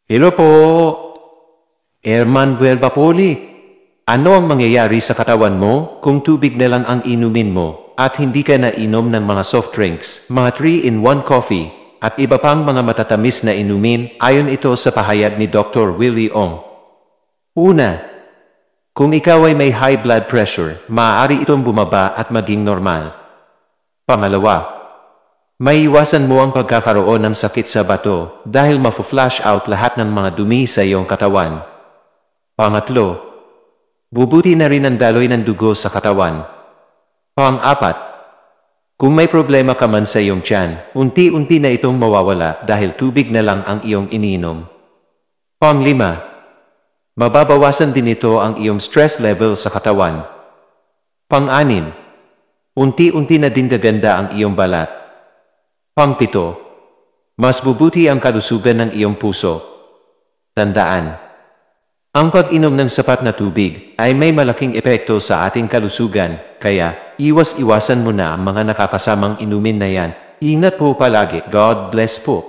Hello po, Herman Buelbapoli. Ano ang mangyayari sa katawan mo kung tubig na lang ang inumin mo at hindi ka na inom ng mga soft drinks, mga 3-in-1 coffee, at iba pang mga matatamis na inumin ayon ito sa pahayag ni Dr. Willie Ong. Una, kung ikaw ay may high blood pressure, maaari itong bumaba at maging normal. Pangalawa, maiiwasan mo ang pagkakaroon ng sakit sa bato dahil mafo-flush out lahat ng mga dumi sa iyong katawan. Pangatlo, bubuti na rin ang daloy ng dugo sa katawan. Pang-apat, kung may problema ka man sa iyong tiyan, unti-unti na itong mawawala dahil tubig na lang ang iyong iniinom. Pang-lima, mababawasan din ito ang iyong stress level sa katawan. Pang-anim, unti-unti na din gaganda ang iyong balat. Pang-pito, mas bubuti ang kalusugan ng iyong puso. Tandaan, ang pag-inom ng sapat na tubig ay may malaking epekto sa ating kalusugan, kaya iwas-iwasan mo na ang mga nakakasamang inumin na yan. Ingat po palagi. God bless po.